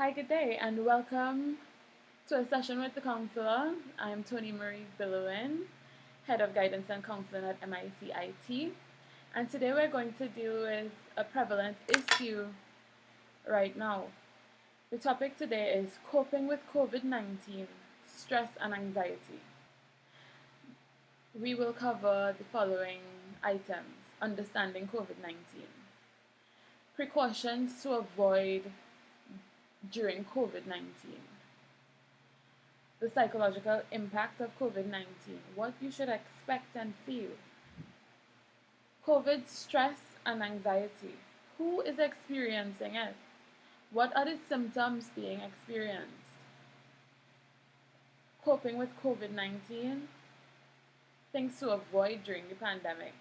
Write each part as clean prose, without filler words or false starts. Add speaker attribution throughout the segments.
Speaker 1: Hi, good day, and welcome to a session with the counselor. I'm Toni Billiouin, Head of Guidance and Counseling at MICIT, and today we're going to deal with a prevalent issue right now. The topic today is coping with COVID-19, stress and anxiety. We will cover the following items: understanding COVID-19, precautions to avoid during COVID-19, the psychological impact of COVID-19, what you should expect and feel, COVID stress and anxiety, who is experiencing it, what are the symptoms being experienced, coping with COVID-19, things to avoid during the pandemic,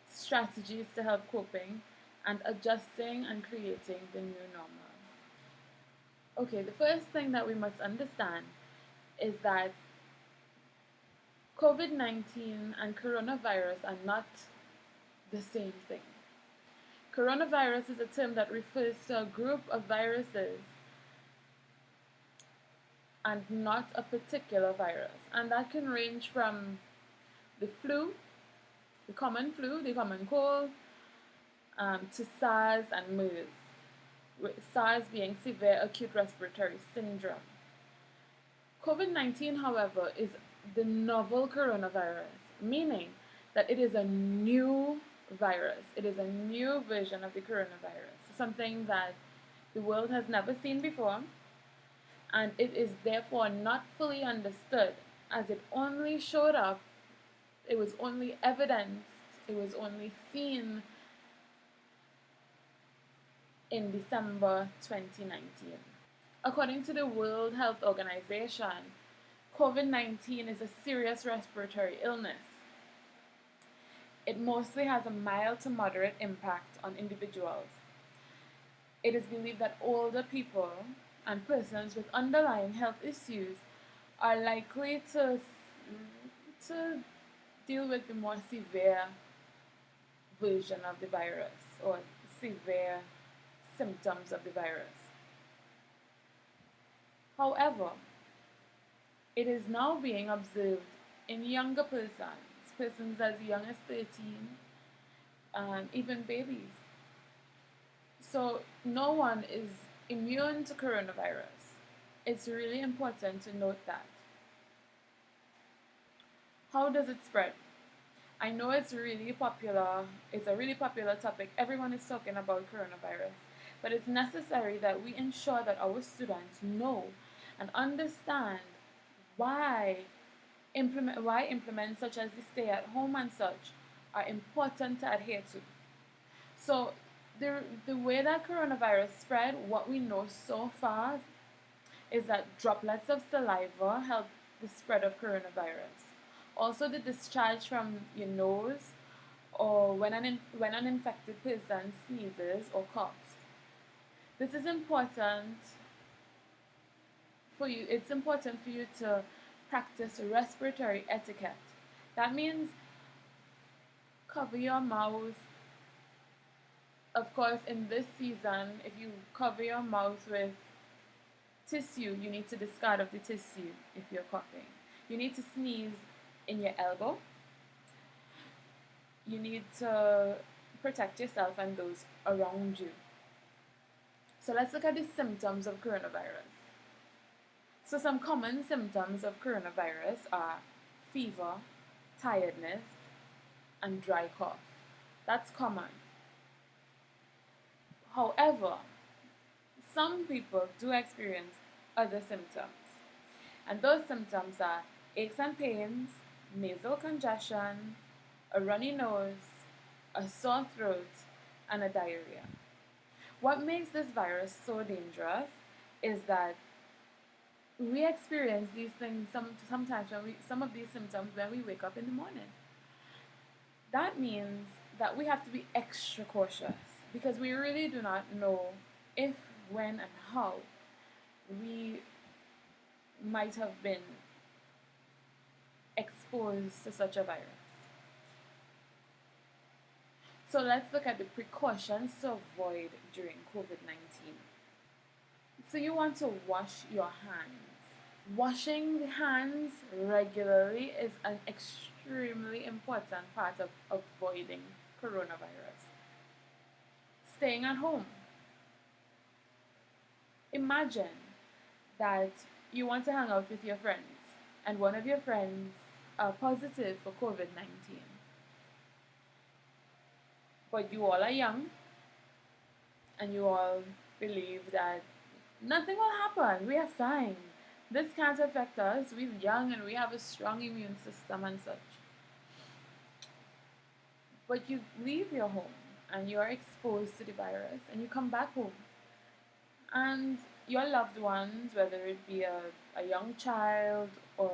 Speaker 1: strategies to help coping, and adjusting and creating the new normal. Okay, the first thing that we must understand is that COVID-19 and coronavirus are not the same thing. Coronavirus is a term that refers to a group of viruses and not a particular virus. And that can range from the flu, the common cold, to SARS and MERS, with SARS being severe acute respiratory syndrome. COVID-19, however, is the novel coronavirus, meaning that it is a new virus. It is a new version of the coronavirus, something that the world has never seen before, and it is therefore not fully understood, as it only showed up, it was only evidenced, it was only seen in December 2019. According to the World Health Organization, COVID-19 is a serious respiratory illness. It mostly has a mild to moderate impact on individuals. It is believed that older people and persons with underlying health issues are likely to deal with the more severe version of the virus or severe symptoms of the virus. However, it is now being observed in younger persons as young as 13, even babies. So no one is immune to coronavirus. It's really important to note that. How does it spread? I know it's a really popular topic. Everyone is talking about coronavirus. But it's necessary that we ensure that our students know and understand why implements such as the stay at home and such are important to adhere to. So the way that coronavirus spread, what we know so far is that droplets of saliva help the spread of coronavirus. Also, the discharge from your nose, or when an infected person sneezes or coughs. This is important for you. It's important for you to practice respiratory etiquette. That means cover your mouth. Of course, in this season, if you cover your mouth with tissue, you need to discard of the tissue if you're coughing. You need to sneeze in your elbow. You need to protect yourself and those around you. So let's look at the symptoms of coronavirus. So some common symptoms of coronavirus are fever, tiredness, and dry cough. That's common. However, some people do experience other symptoms. And those symptoms are aches and pains, nasal congestion, a runny nose, a sore throat, and a diarrhea. What makes this virus so dangerous is that we experience these things sometimes some of these symptoms when we wake up in the morning. That means that we have to be extra cautious because we really do not know if, when, and how we might have been exposed to such a virus. So let's look at the precautions to avoid during COVID-19. So you want to wash your hands. Washing the hands regularly is an extremely important part of avoiding coronavirus. Staying at home. Imagine that you want to hang out with your friends and one of your friends are positive for COVID-19. But you all are young and you all believe that nothing will happen. We are fine. This can't affect us. We're young and we have a strong immune system and such. But you leave your home and you are exposed to the virus and you come back home. And your loved ones, whether it be a young child or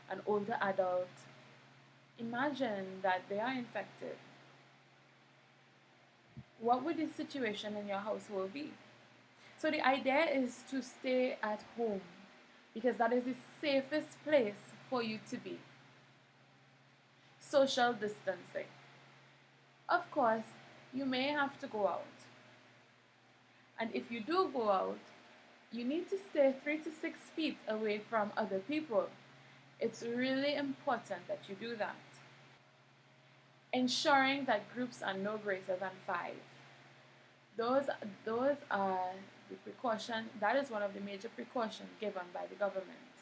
Speaker 1: an older adult, imagine that they are infected. What would the situation in your household be? So the idea is to stay at home because that is the safest place for you to be. Social distancing. Of course, you may have to go out. And if you do go out, you need to stay 3 to 6 feet away from other people. It's really important that you do that. Ensuring that groups are no greater than 5. Those are the precaution. That is one of the major precautions given by the government.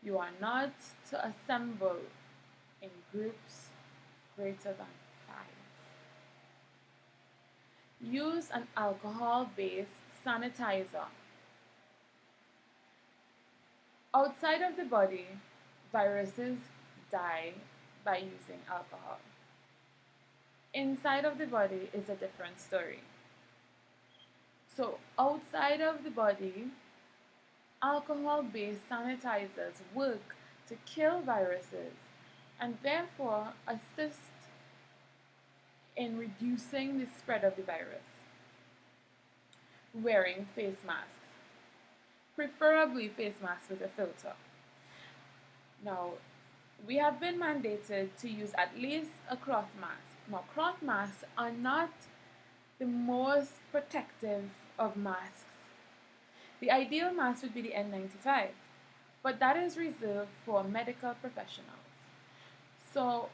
Speaker 1: You are not to assemble in groups greater than 5. Use an alcohol-based sanitizer. Outside of the body, viruses die by using alcohol. Inside of the body is a different story. So outside of the body, alcohol-based sanitizers work to kill viruses and therefore assist in reducing the spread of the virus. Wearing face masks, preferably face masks with a filter. Now, we have been mandated to use at least a cloth mask. Now, cloth masks are not the most protective of masks. The ideal mask would be the N95, but that is reserved for medical professionals. So,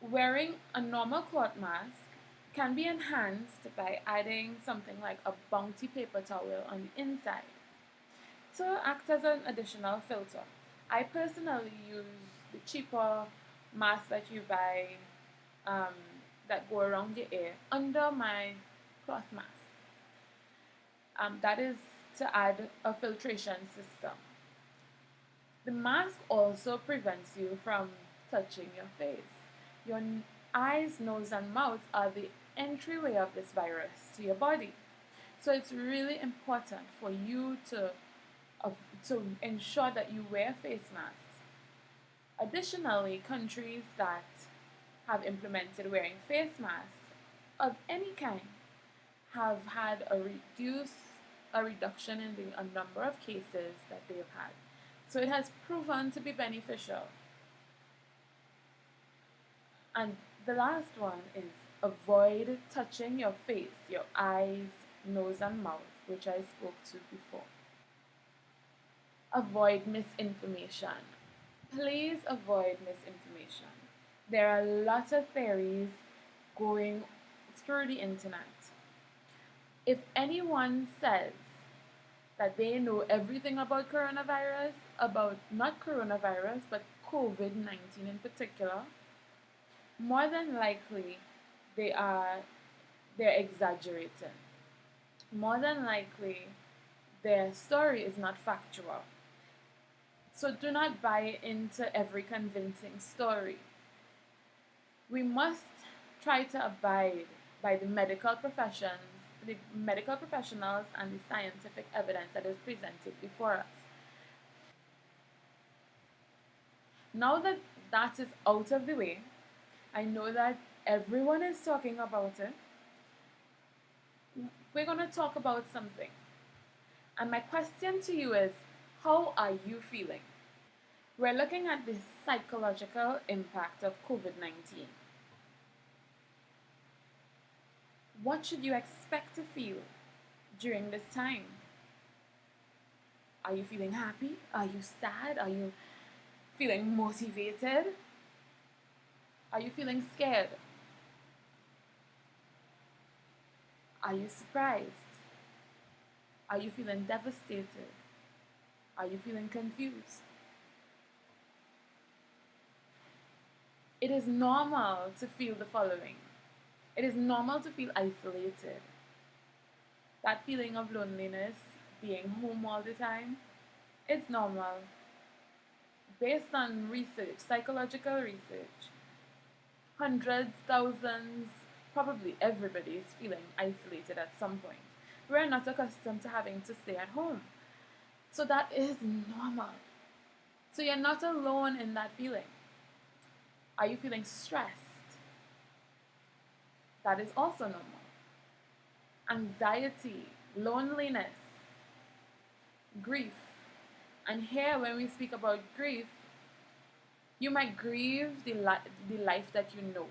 Speaker 1: wearing a normal cloth mask can be enhanced by adding something like a bounty paper towel on the inside to act as an additional filter. I personally use the cheaper masks that you buy that go around your ear under my cloth mask. That is to add a filtration system. The mask also prevents you from touching your face. Your eyes, nose, and mouth are the entryway of this virus to your body. So it's really important for you to ensure that you wear face masks. Additionally, countries that have implemented wearing face masks of any kind have had a reduction in the number of cases that they've had. So it has proven to be beneficial. And the last one is avoid touching your face, your eyes, nose, and mouth, which I spoke to before. Avoid misinformation. Please avoid misinformation. There are lots of theories going through the internet. If anyone says that they know everything about coronavirus, about not coronavirus, but COVID-19 in particular, more than likely they're exaggerating. More than likely their story is not factual. So do not buy into every convincing story. We must try to abide by the medical professionals and the scientific evidence that is presented before us. Now that that is out of the way, I know that everyone is talking about it. We're going to talk about something. And my question to you is, how are you feeling? We're looking at the psychological impact of COVID-19. What should you expect to feel during this time? Are you feeling happy? Are you sad? Are you feeling motivated? Are you feeling scared? Are you surprised? Are you feeling devastated? Are you feeling confused? It is normal to feel the following. It is normal to feel isolated. That feeling of loneliness, being home all the time, it's normal. Based on research, psychological research, hundreds, thousands, probably everybody is feeling isolated at some point. We're not accustomed to having to stay at home. So that is normal. So you're not alone in that feeling. Are you feeling stressed? That is also normal. Anxiety, loneliness, grief. And here, when we speak about grief, you might grieve the life that you know.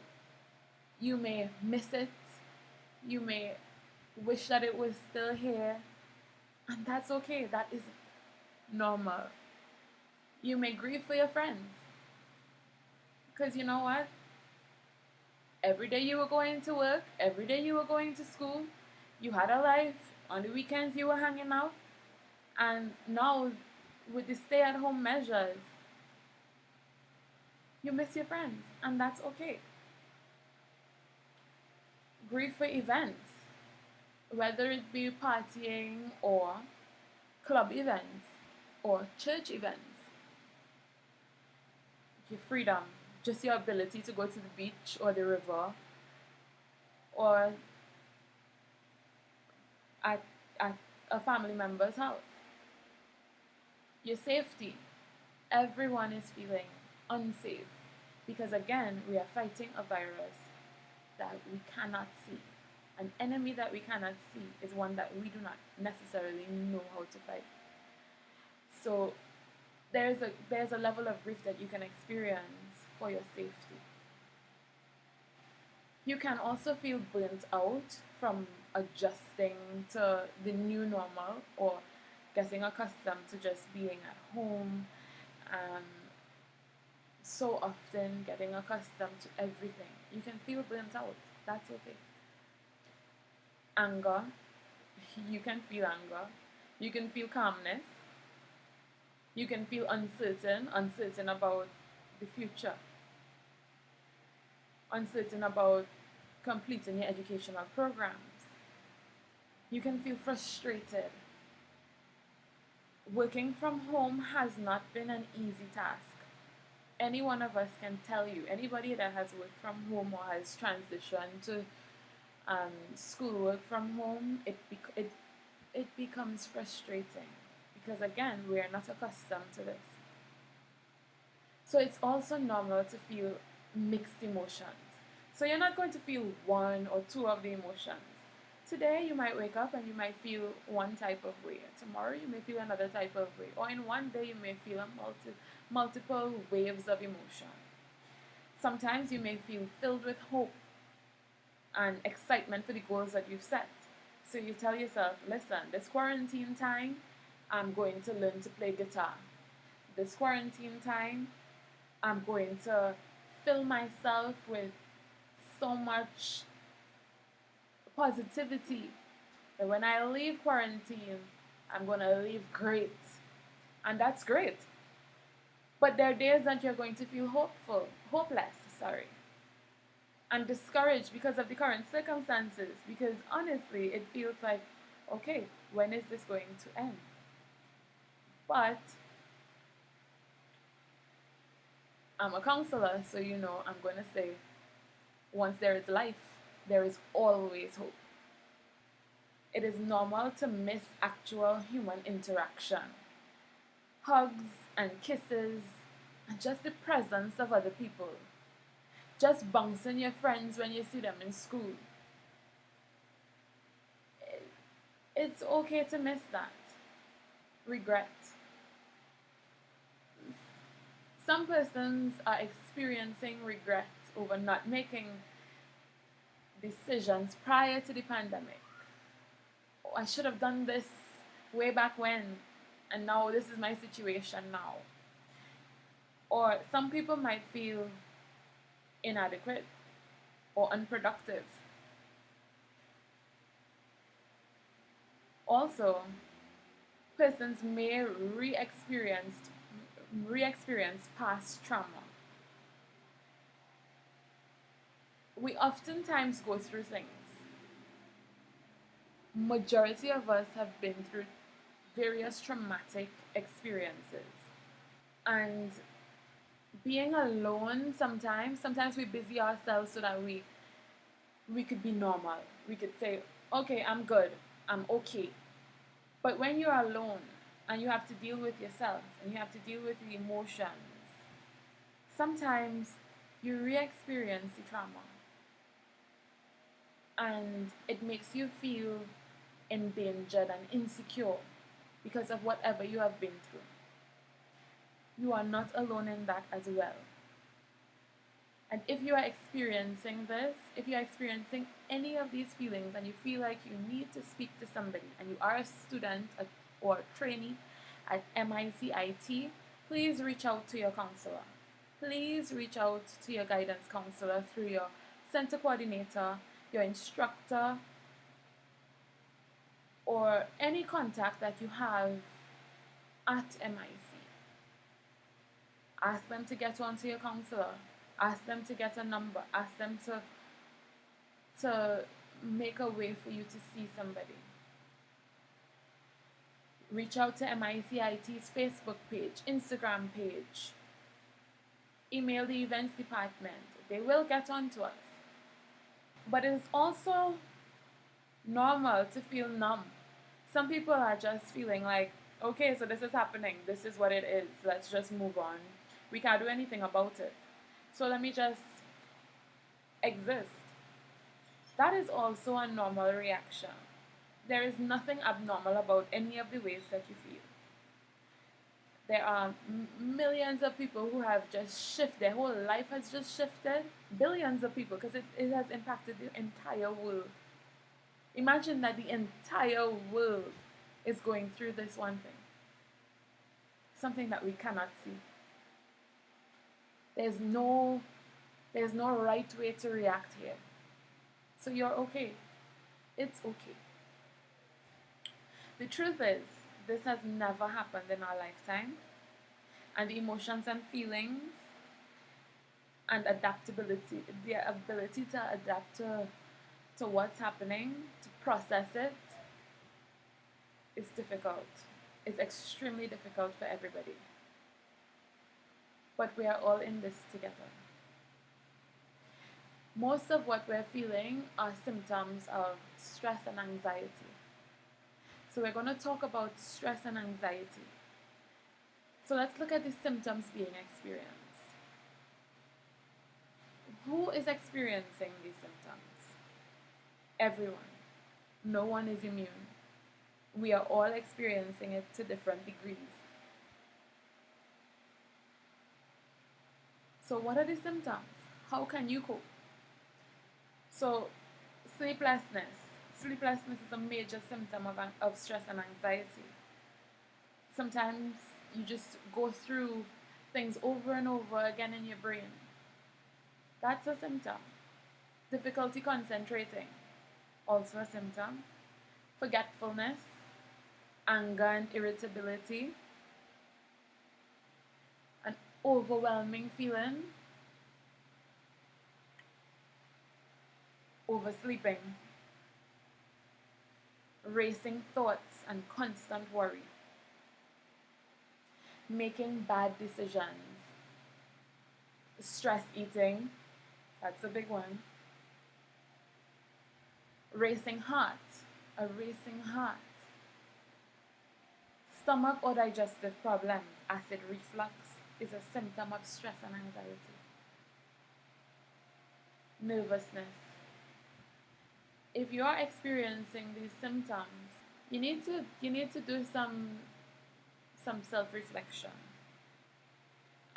Speaker 1: You may miss it. You may wish that it was still here. And that's okay. That is normal. You may grieve for your friends. Because you know what? Every day you were going to work, every day you were going to school, you had a life. On the weekends you were hanging out. And now, with the stay-at-home measures, you miss your friends. And that's okay. Grief for events, whether it be partying or club events or church events. Your freedom, just your ability to go to the beach or the river or at a family member's house. Your safety, everyone is feeling unsafe because again, we are fighting a virus that we cannot see. An enemy that we cannot see is one that we do not necessarily know how to fight. So there's a level of grief that you can experience for your safety. You can also feel burnt out from adjusting to the new normal or getting accustomed to just being at home and so often getting accustomed to everything. You can feel burnt out. That's okay. Anger. You can feel anger. You can feel calmness. You can feel uncertain about the future. Uncertain about completing your educational programs. You can feel frustrated. Working from home has not been an easy task. Any one of us can tell you, anybody that has worked from home or has transitioned to schoolwork from home, it becomes frustrating because again, we are not accustomed to this. So it's also normal to feel mixed emotions. So you're not going to feel one or two of the emotions. Today you might wake up and you might feel one type of way. Tomorrow you may feel another type of way. Or in one day you may feel multiple waves of emotion. Sometimes you may feel filled with hope and excitement for the goals that you've set. So you tell yourself, listen, this quarantine time, I'm going to learn to play guitar. This quarantine time, I'm going to fill myself with so much positivity that when I leave quarantine, I'm going to leave great. And that's great. But there are days that you're going to feel hopeless, and discouraged because of the current circumstances. Because honestly, it feels like, okay, when is this going to end? But I'm a counselor, so I'm going to say, once there is life, there is always hope. It is normal to miss actual human interaction. Hugs and kisses, and just the presence of other people. Just bouncing your friends when you see them in school. It's okay to miss that. Regret. Some persons are experiencing regret over not making decisions prior to the pandemic. Oh, I should have done this way back when. and now this is my situation now. Or some people might feel inadequate or unproductive. Also, persons may re-experience past trauma. We oftentimes go through things. Majority of us have been through various traumatic experiences. And being alone sometimes we busy ourselves so that we could be normal. We could say, okay, I'm good, I'm okay. But when you're alone and you have to deal with yourself and you have to deal with the emotions, sometimes you re-experience the trauma and it makes you feel endangered and insecure because of whatever you have been through. You are not alone in that as well. And if you are experiencing this, if you are experiencing any of these feelings and you feel like you need to speak to somebody and you are a student or a trainee at MICIT, please reach out to your counselor. Please reach out to your guidance counselor through your center coordinator, your instructor, or any contact that you have at MIC. Ask them to get on to your counselor. Ask them to get a number. Ask them to make a way for you to see somebody. Reach out to MICIT's Facebook page, Instagram page. Email the events department. They will get on to us. But it's also normal to feel numb. Some people are just feeling like, okay, so this is happening. This is what it is. Let's just move on. We can't do anything about it. So let me just exist. That is also a normal reaction. There is nothing abnormal about any of the ways that you feel. There are millions of people who have just shifted, their whole life has just shifted. Billions of people, because it has impacted the entire world. Imagine that the entire world is going through this one thing. Something that we cannot see. There's no right way to react here. So you're okay. It's okay. The truth is, this has never happened in our lifetime. And the emotions and feelings and adaptability, the ability to adapt to what's happening, to process it, is difficult. It's extremely difficult for everybody. But we are all in this together. Most of what we're feeling are symptoms of stress and anxiety. So we're going to talk about stress and anxiety. So let's look at the symptoms being experienced. Who is experiencing these symptoms? Everyone. No one is immune. We are all experiencing it to different degrees. So what are the symptoms? How can you cope? So sleeplessness. Sleeplessness is a major symptom of stress and anxiety. Sometimes you just go through things over and over again in your brain. That's a symptom. Difficulty concentrating, also a symptom. Forgetfulness, anger and irritability, an overwhelming feeling, oversleeping, racing thoughts and constant worry, making bad decisions, stress eating, that's a big one, racing heart, a racing heart, stomach or digestive problems, acid reflux is a symptom of stress and anxiety, nervousness. If you are experiencing these symptoms, you need to do some self-reflection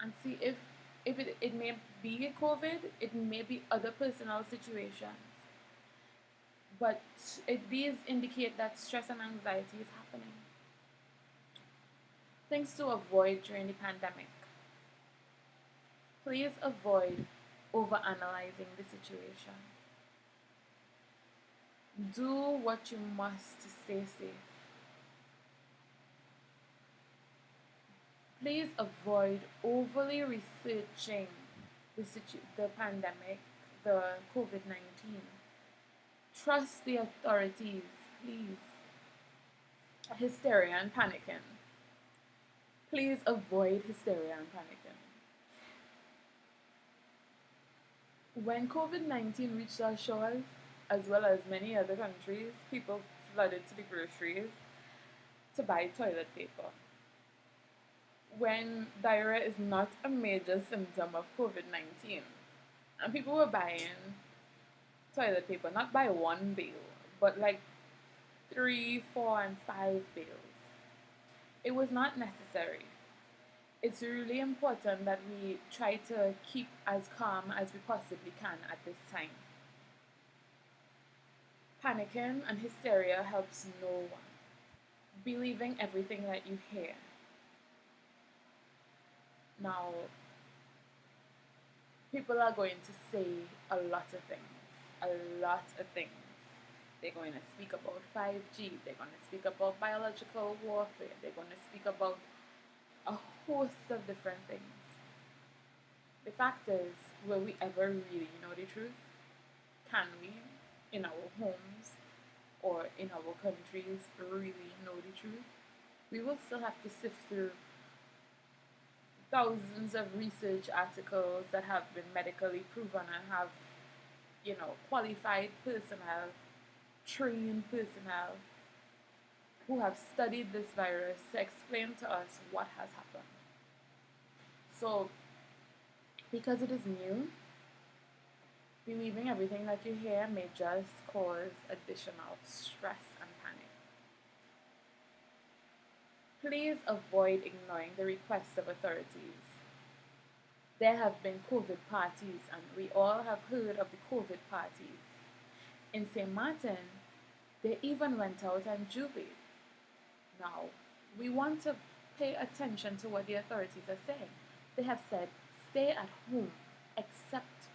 Speaker 1: and see if it may be COVID, it may be other personal situations, but these indicate that stress and anxiety is happening. Things to avoid during the pandemic. Please avoid overanalyzing the situation. Do what you must to stay safe. Please avoid overly researching the pandemic, the COVID-19. Trust the authorities, please. Hysteria and panicking. Please avoid hysteria and panicking. When COVID-19 reached our shores, as well as many other countries, people flooded to the groceries to buy toilet paper. When diarrhea is not a major symptom of COVID-19, and people were buying toilet paper, not by one bale, but like 3, 4, and 5 bales. It was not necessary. It's really important that we try to keep as calm as we possibly can at this time. Panicking and hysteria helps no one. Believing everything that you hear. Now, people are going to say a lot of things. A lot of things. They're going to speak about 5G. They're going to speak about biological warfare. They're going to speak about a host of different things. The fact is, will we ever really know the truth? Can we, in our homes or in our countries, really know the truth? We will still have to sift through thousands of research articles that have been medically proven and have, qualified personnel, trained personnel who have studied this virus to explain to us what has happened. So, because it is new, believing everything that you hear may just cause additional stress and panic. Please avoid ignoring the requests of authorities. There have been COVID parties, and we all have heard of the COVID parties. In St. Martin, they even went out and juvied. Now, we want to pay attention to what the authorities are saying. They have said, stay at home, except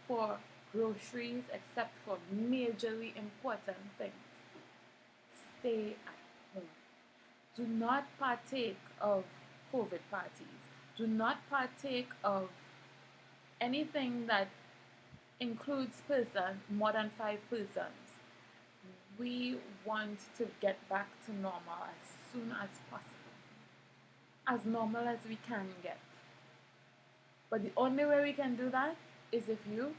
Speaker 1: for groceries, except for majorly important things. Stay at home. Do not partake of COVID parties. Do not partake of anything that includes more than 5 persons. We want to get back to normal as soon as possible. As normal as we can get. But the only way we can do that is if you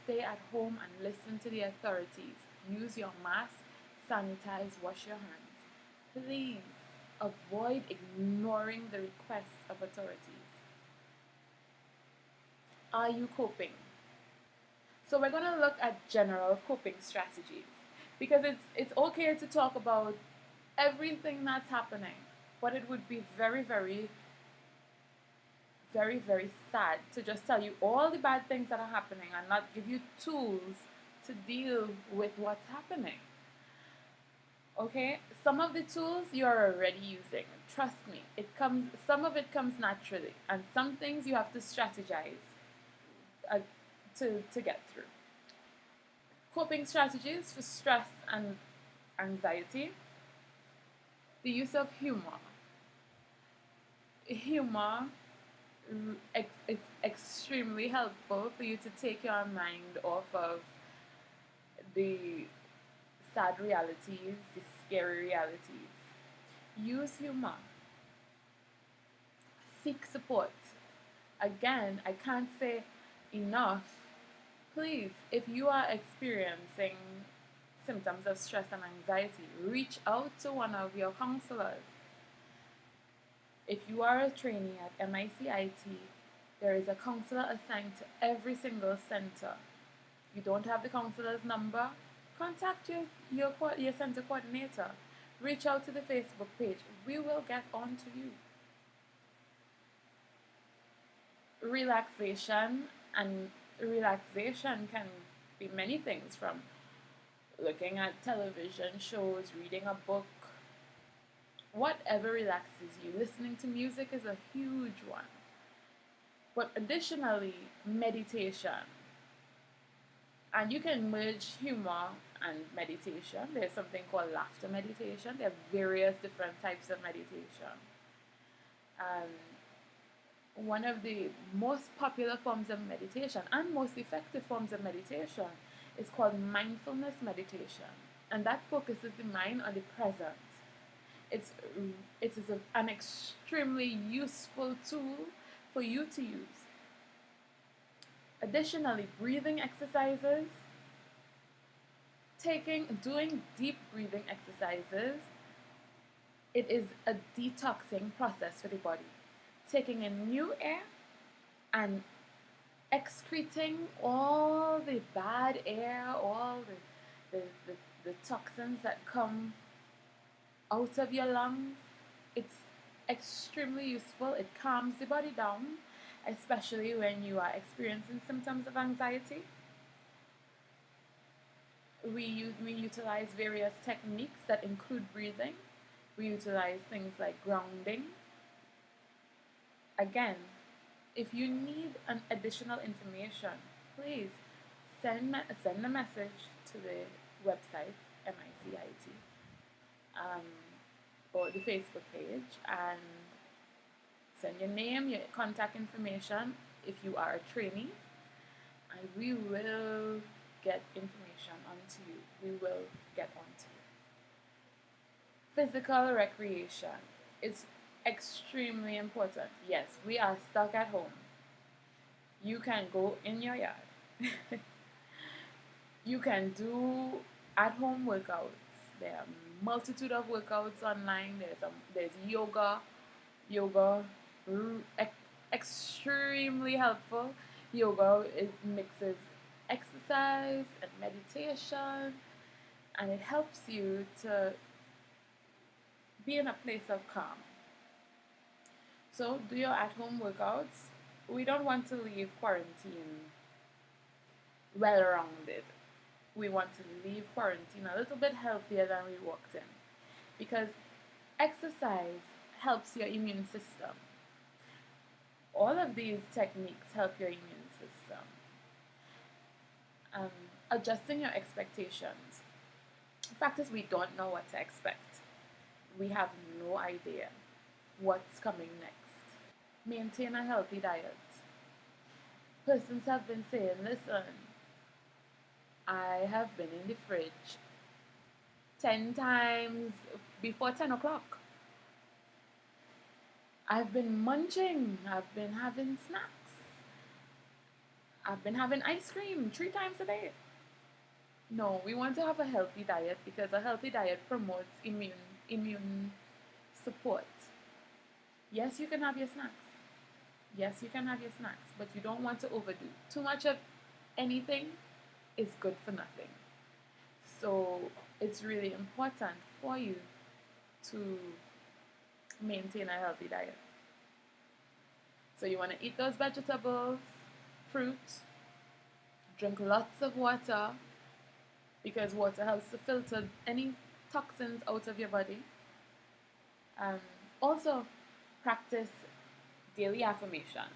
Speaker 1: stay at home and listen to the authorities. Use your mask, sanitize, wash your hands. Please avoid ignoring the requests of authorities. Are you coping? So we're going to look at general coping strategies, because it's okay to talk about everything that's happening, but it would be very, very, very, very sad to just tell you all the bad things that are happening and not give you tools to deal with what's happening. Okay, some of the tools you're already using. Trust me, some of it comes naturally, and some things you have to strategize to get through. Coping strategies for stress and anxiety. The use of humor. Humor it's extremely helpful for you to take your mind off of the sad realities, the scary realities. Use humor. Seek support. Again, I can't say enough. Please, if you are experiencing symptoms of stress and anxiety, reach out to one of your counselors. If you are a trainee at MICIT, there is a counselor assigned to every single center. You don't have the counselor's number? Contact your center coordinator. Reach out to the Facebook page. We will get on to you. Relaxation can be many things, from looking at television shows, reading a book, whatever relaxes you. Listening to music is a huge one. But additionally, meditation. And you can merge humor and meditation. There's something called laughter meditation. There are various different types of meditation. One of the most popular forms of meditation and most effective forms of meditation is called mindfulness meditation. And that focuses the mind on the present. It is an extremely useful tool for you to use. Additionally, breathing exercises, doing deep breathing exercises, it is a detoxing process for the body. Taking in new air and excreting all the bad air, all the toxins that come out of your lungs. It's extremely useful. It calms the body down, especially when you are experiencing symptoms of anxiety. We utilize various techniques that include breathing. We utilize things like grounding. Again, if you need an additional information, please send a message to the website, MICIT, or the Facebook page, and send your name, your contact information if you are a trainee, and we will get information onto you. We will get onto you. Physical recreation is extremely important. Yes, we are stuck at home. You can go in your yard. You can do at-home workouts. There are a multitude of workouts online. There's yoga. Yoga, extremely helpful. Yoga, it mixes exercise and meditation, and it helps you to be in a place of calm. So do your at-home workouts. We don't want to leave quarantine well-rounded. We want to leave quarantine a little bit healthier than we walked in, because exercise helps your immune system. All of these techniques help your immune system. Adjusting your expectations. The fact is, we don't know what to expect. We have no idea what's coming next. Maintain a healthy diet. Persons have been saying, listen, I have been in the fridge 10 times before 10 o'clock. I've been munching. I've been having snacks. I've been having ice cream 3 times a day. No, we want to have a healthy diet, because a healthy diet promotes immune support. Yes, you can have your snacks. Yes, you can have your snacks, but you don't want to overdo. Too much of anything is good for nothing. So it's really important for you to maintain a healthy diet. So you want to eat those vegetables, fruit, drink lots of water, because water helps to filter any toxins out of your body. Also, practice daily affirmations.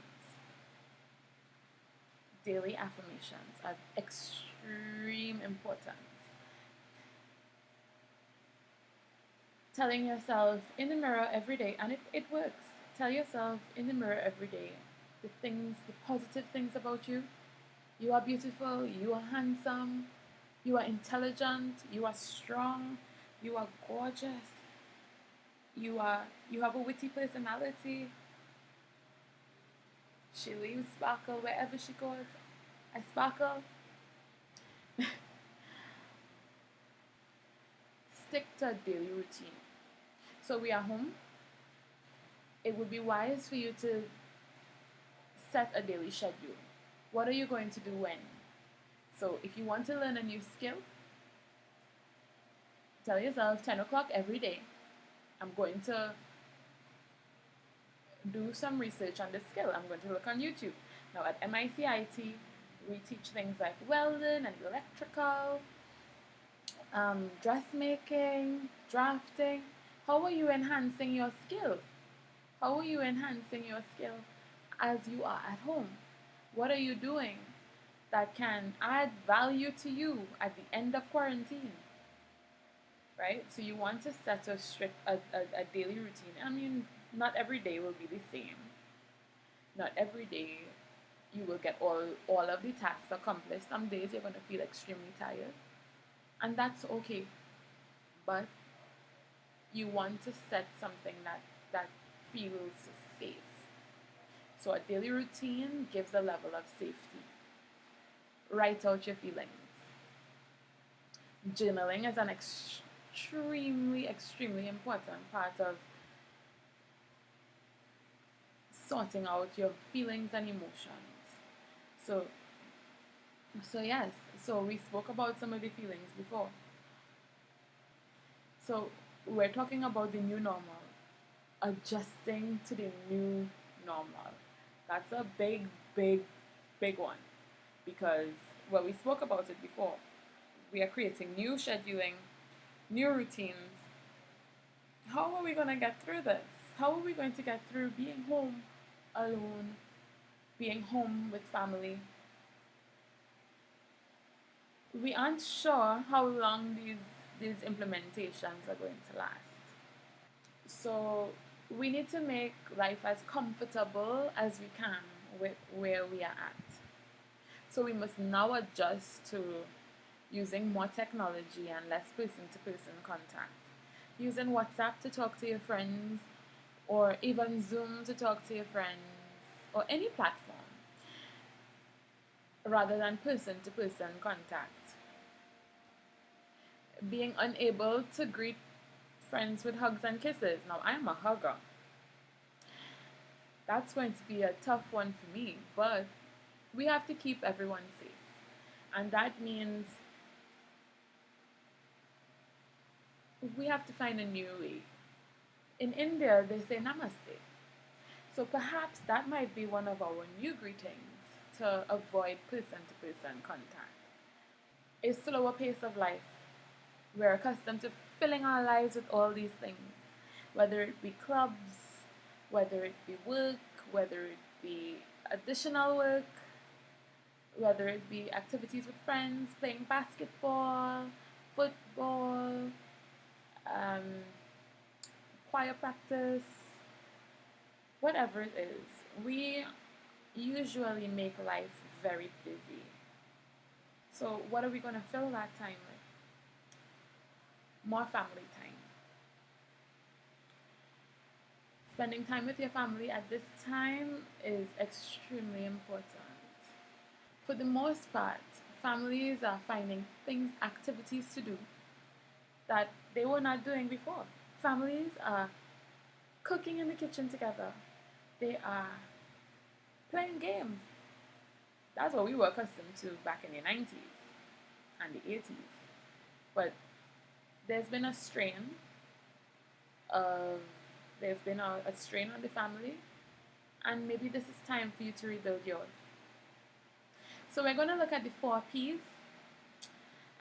Speaker 1: Daily affirmations are extreme importance. Telling yourself in the mirror every day, and it works. Tell yourself in the mirror every day the positive things about you. You are beautiful, you are handsome, you are intelligent, you are strong, you are gorgeous, you have a witty personality. She leaves sparkle wherever she goes. I sparkle. Stick to a daily routine. So we are home. It would be wise for you to set a daily schedule. What are you going to do when? So if you want to learn a new skill, tell yourself 10 o'clock every day, I'm going to do some research on this skill. I'm going to look on YouTube. Now at MICIT, we teach things like welding and electrical, dressmaking, drafting, How are you enhancing your skill? How are you enhancing your skill as you are at home? What are you doing that can add value to you at the end of quarantine? Right? So you want to set a daily routine. I mean, not every day will be the same. Not every day you will get all of the tasks accomplished. Some days you're going to feel extremely tired, and that's okay. But you want to set something that feels safe. So a daily routine gives a level of safety. Write out your feelings. Journaling is an extremely important part of sorting out your feelings and emotions. So, yes, so we spoke about some of the feelings before. So we're talking about the new normal, adjusting to the new normal. That's a big one because, well, we spoke about it before. We are creating new scheduling, new routines. How are we going to get through this? How are we going to get through being home alone, being home with family? We aren't sure how long these implementations are going to last. So we need to make life as comfortable as we can with where we are at. So we must now adjust to using more technology and less person-to-person contact. Using WhatsApp to talk to your friends, or even Zoom to talk to your friends, or any platform, rather than person-to-person contact. Being unable to greet friends with hugs and kisses. Now, I am a hugger. That's going to be a tough one for me, but we have to keep everyone safe. And that means we have to find a new way. In India, they say namaste. So perhaps that might be one of our new greetings to avoid person-to-person contact. A slower pace of life. We're accustomed to filling our lives with all these things, whether it be clubs, whether it be work, whether it be additional work, whether it be activities with friends, playing basketball, football, choir practice, whatever it is. We usually make life very busy. So what are we going to fill that time with? More family time. Spending time with your family at this time is extremely important. For the most part, families are finding activities to do that they were not doing before. Families are cooking in the kitchen together. They are playing games. That's what we were accustomed to back in the 90s and the 80s. But there's been a strain on the family, and maybe this is time for you to rebuild yours. So we're going to look at the 4 P's,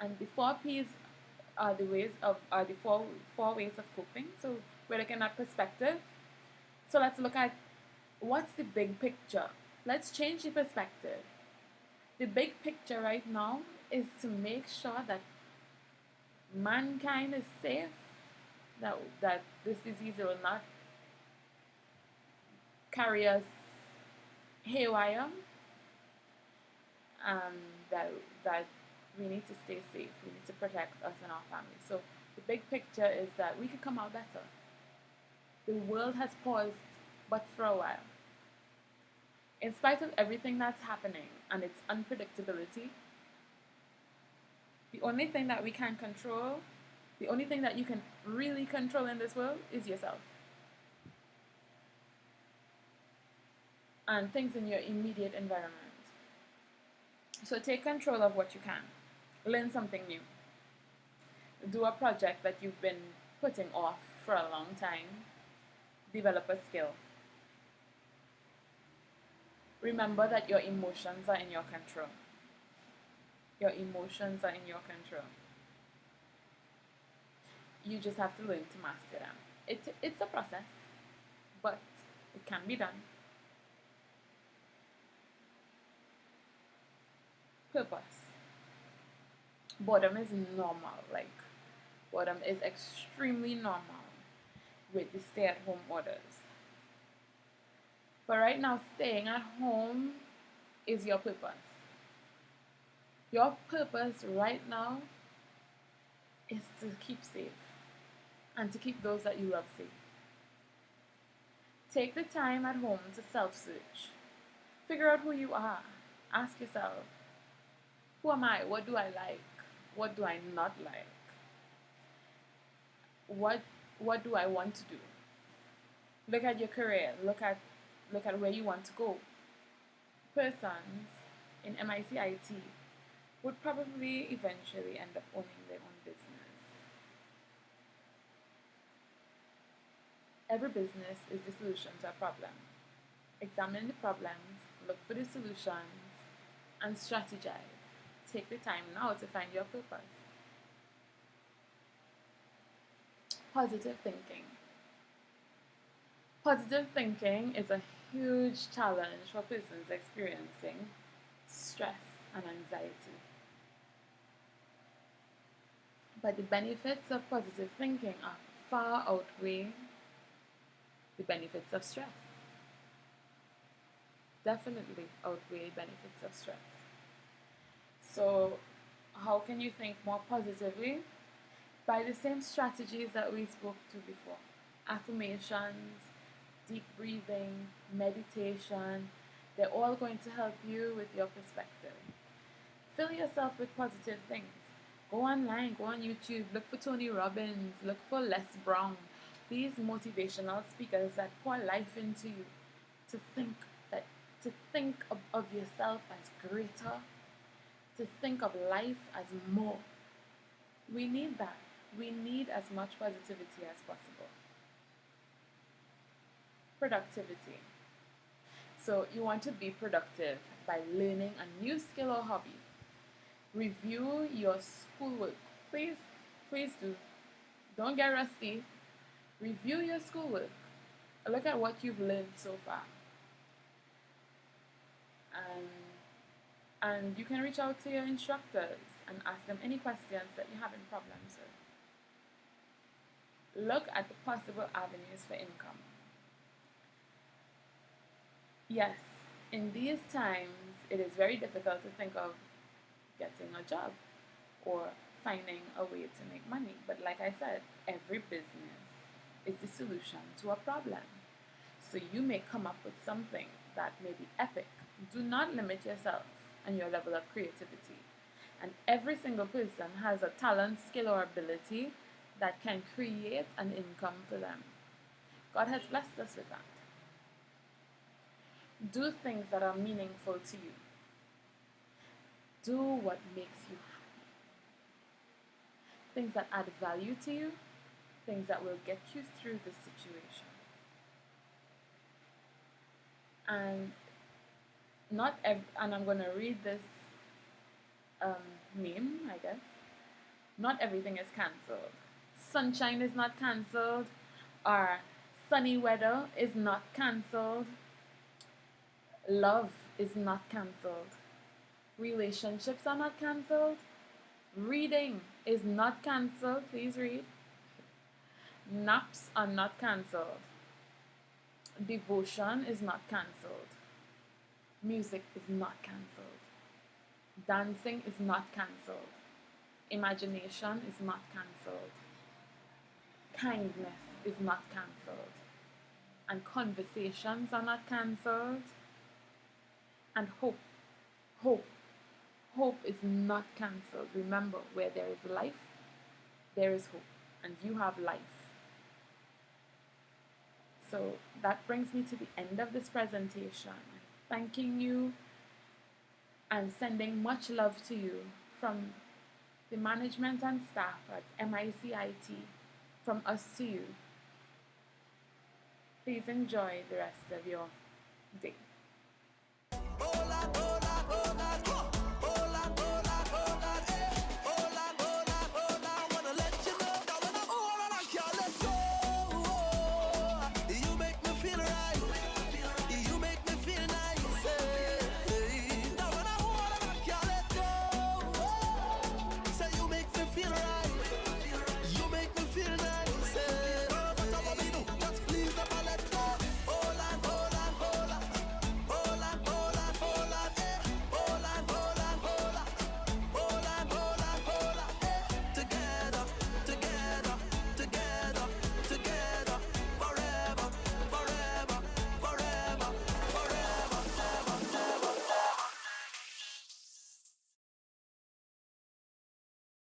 Speaker 1: and the 4 P's are the four ways of coping. So we're looking at perspective. So let's look at what's the big picture. Let's change the perspective. The big picture right now is to make sure that mankind is safe, that this disease will not carry us haywire, that we need to stay safe. We need to protect us and our family. So the big picture is that we could come out better. The world has paused, but for a while. In spite of everything that's happening and its unpredictability, the only thing that we can control, the only thing that you can really control in this world is yourself. And things in your immediate environment. So take control of what you can. Learn something new. Do a project that you've been putting off for a long time. Develop a skill. Remember that your emotions are in your control. Your emotions are in your control. You just have to learn to master them. It's a process, but it can be done. Purpose. Boredom is normal. Like, boredom is extremely normal with the stay-at-home orders. But right now, staying at home is your purpose. Your purpose right now is to keep safe and to keep those that you love safe. Take the time at home to self-search. Figure out who you are. Ask yourself, who am I? What do I like? What do I not like? What do I want to do? Look at your career. Look at where you want to go. Persons in MICIT would probably eventually end up owning their own business. Every business is the solution to a problem. Examine the problems, look for the solutions, and strategize. Take the time now to find your purpose. Positive thinking. Positive thinking is a huge challenge for persons experiencing stress and anxiety. But the benefits of positive thinking are far outweigh the benefits of stress. Definitely outweigh benefits of stress. So, how can you think more positively? By the same strategies that we spoke to before. Affirmations, deep breathing, meditation, they're all going to help you with your perspective. Fill yourself with positive things. Go online, go on YouTube, look for Toni Robbins, look for Les Brown. These motivational speakers that pour life into you to think of yourself as greater, to think of life as more. We need that. We need as much positivity as possible. Productivity. So you want to be productive by learning a new skill or hobby. Review your schoolwork. Please do. Don't get rusty. Review your schoolwork. Look at what you've learned so far. And you can reach out to your instructors and ask them any questions that you're having problems with. Look at the possible avenues for income. Yes, in these times, it is very difficult to think of getting a job or finding a way to make money. But like I said, every business is the solution to a problem. So you may come up with something that may be epic. Do not limit yourself and your level of creativity. And every single person has a talent, skill, or ability that can create an income for them. God has blessed us with that. Do things that are meaningful to you. Do what makes you happy. Things that add value to you. Things that will get you through the situation. And I'm going to read this meme, I guess. Not everything is cancelled. Sunshine is not cancelled. Or sunny weather is not cancelled. Love is not cancelled. Relationships are not cancelled. Reading is not cancelled. Please read. Naps are not cancelled. Devotion is not cancelled. Music is not cancelled. Dancing is not cancelled. Imagination is not cancelled. Kindness is not cancelled. And conversations are not cancelled. And hope is not cancelled. Remember, where there is life, there is hope. And you have life. So that brings me to the end of this presentation. Thanking you and sending much love to you from the management and staff at MICIT, from us to you. Please enjoy the rest of your day.